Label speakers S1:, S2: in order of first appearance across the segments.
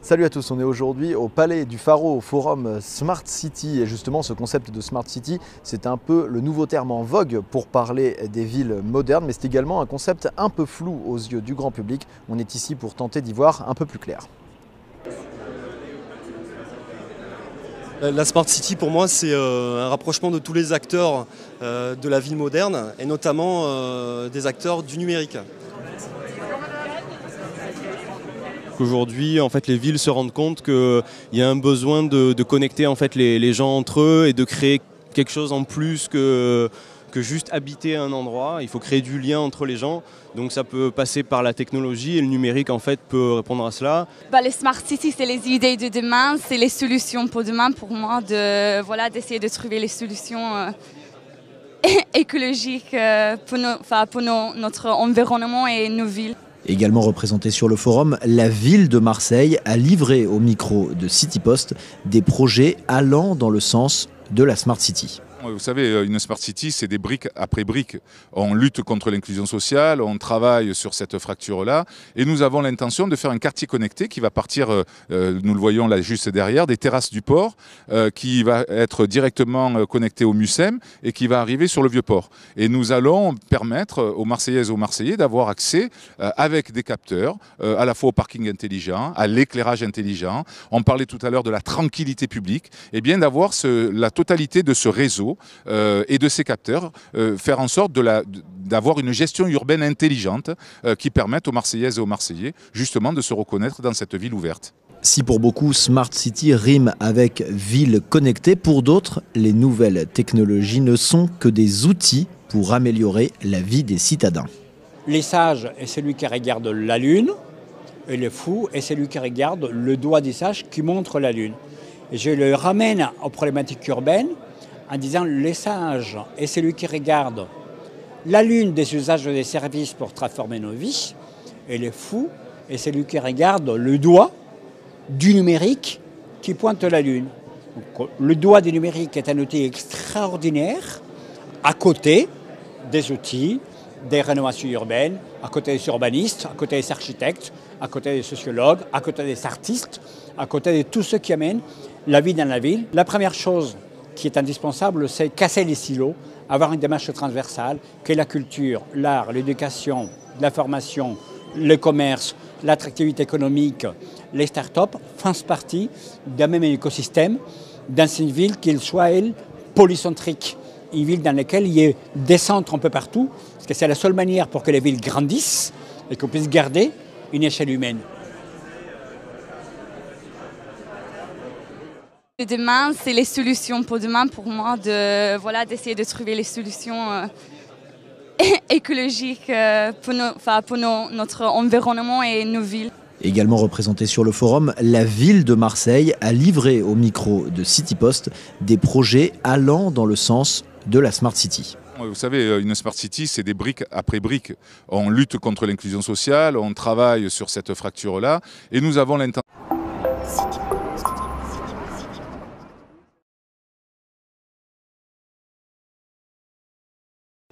S1: Salut à tous, on est aujourd'hui au Palais du Pharo, au forum Smart City. Et justement, ce concept de Smart City, c'est un peu le nouveau terme en vogue pour parler des villes modernes, mais c'est également un concept un peu flou aux yeux du grand public. On est ici pour tenter d'y voir un peu plus clair.
S2: La Smart City, pour moi, c'est un rapprochement de tous les acteurs de la ville moderne, et notamment des acteurs du numérique. Aujourd'hui, en fait, les villes se rendent compte qu'il y a un besoin de connecter en fait, les gens entre eux et de créer quelque chose en plus que juste habiter un endroit. Il faut créer du lien entre les gens. Donc ça peut passer par la technologie et le numérique en fait peut répondre à cela.
S3: Les Smart Cities, c'est les idées de demain, c'est les solutions pour demain pour moi, d'essayer de trouver les solutions écologiques pour notre environnement et nos villes.
S1: Également représentée sur le forum, la ville de Marseille a livré au micro de City Post des projets allant dans le sens de la Smart City.
S4: Vous savez, une Smart City, c'est des briques après briques. On lutte contre l'inclusion sociale, on travaille sur cette fracture-là et nous avons l'intention de faire un quartier connecté qui va partir, nous le voyons là juste derrière, des terrasses du port, qui va être directement connecté au MUSEM et qui va arriver sur le Vieux-Port. Et nous allons permettre aux Marseillaises et aux Marseillais d'avoir accès avec des capteurs, à la fois au parking intelligent, à l'éclairage intelligent. On parlait tout à l'heure de la tranquillité publique, et bien d'avoir la totalité de ce réseau et de ces capteurs, faire en sorte d'avoir une gestion urbaine intelligente qui permette aux Marseillaises et aux Marseillais justement de se reconnaître dans cette ville ouverte.
S1: Si pour beaucoup Smart City rime avec ville connectée, pour d'autres, les nouvelles technologies ne sont que des outils pour améliorer la vie des citadins.
S5: Les sages est celui qui regarde la lune, et le fou est celui qui regarde le doigt des sages qui montre la lune. Et je le ramène aux problématiques urbaines en disant les sages est celui qui regarde la lune des usages et des services pour transformer nos vies, et le fou est celui qui regarde le doigt du numérique qui pointe la lune. Donc, le doigt du numérique est un outil extraordinaire à côté des outils des rénovations urbaines, à côté des urbanistes, à côté des architectes, à côté des sociologues, à côté des artistes, à côté de tous ceux qui amènent la vie dans la ville. La première chose qui est indispensable, c'est casser les silos, avoir une démarche transversale, que la culture, l'art, l'éducation, la formation, le commerce, l'attractivité économique, les start-up fassent partie d'un même écosystème, dans une ville qui soit, elle, polycentrique. Une ville dans laquelle il y ait des centres un peu partout, parce que c'est la seule manière pour que les villes grandissent et qu'on puisse garder une échelle humaine.
S3: Demain, c'est les solutions pour demain pour moi, d'essayer de trouver les solutions écologiques pour notre environnement et nos villes.
S1: Également représentée sur le forum, la ville de Marseille a livré au micro de City Post des projets allant dans le sens de la Smart City.
S4: Vous savez, une Smart City, c'est des briques après briques. On lutte contre l'inclusion sociale, on travaille sur cette fracture-là et nous avons l'intention.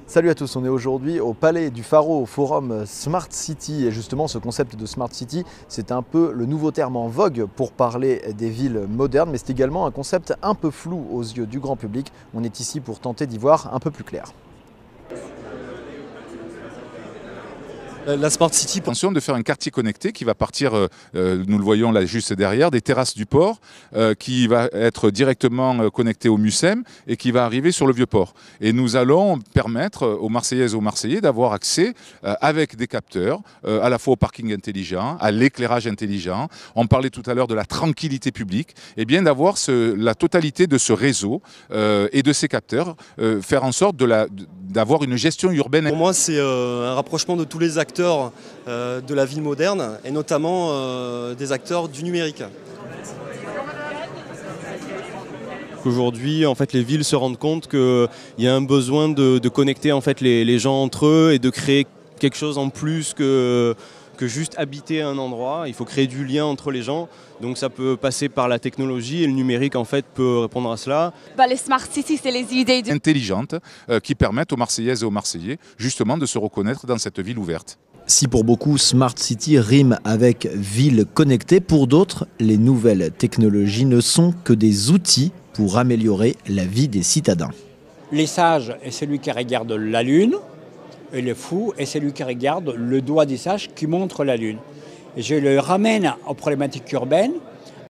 S1: Salut à tous, on est aujourd'hui au Palais du Pharo, au forum Smart City. Et justement, ce concept de Smart City, c'est un peu le nouveau terme en vogue pour parler des villes modernes, mais c'est également un concept un peu flou aux yeux du grand public. On est ici pour tenter d'y voir un peu plus clair.
S2: La Smart City,
S4: Attention de faire un quartier connecté qui va partir, nous le voyons là juste derrière, des terrasses du port, qui va être directement connecté au MUSEM et qui va arriver sur le Vieux-Port. Et nous allons permettre aux Marseillaises et aux Marseillais d'avoir accès avec des capteurs, à la fois au parking intelligent, à l'éclairage intelligent. On parlait tout à l'heure de la tranquillité publique, et bien d'avoir la totalité de ce réseau et de ces capteurs, faire en sorte d'avoir une gestion urbaine.
S2: Pour moi, c'est un rapprochement de tous les acteurs de la ville moderne, et notamment des acteurs du numérique. Aujourd'hui, en fait, les villes se rendent compte qu'il y a un besoin de connecter en fait, les gens entre eux et de créer quelque chose en plus que que juste habiter un endroit. Il faut créer du lien entre les gens. Donc ça peut passer par la technologie et le numérique en fait peut répondre à cela.
S3: Les Smart Cities, c'est les idées
S4: intelligentes qui permettent aux Marseillaises et aux Marseillais justement de se reconnaître dans cette ville ouverte.
S1: Si pour beaucoup Smart City rime avec ville connectée, pour d'autres, les nouvelles technologies ne sont que des outils pour améliorer la vie des citadins.
S5: Les sages est celui qui regarde la lune, et le fou est celui qui regarde le doigt des sages qui montre la lune. Et je le ramène aux problématiques urbaines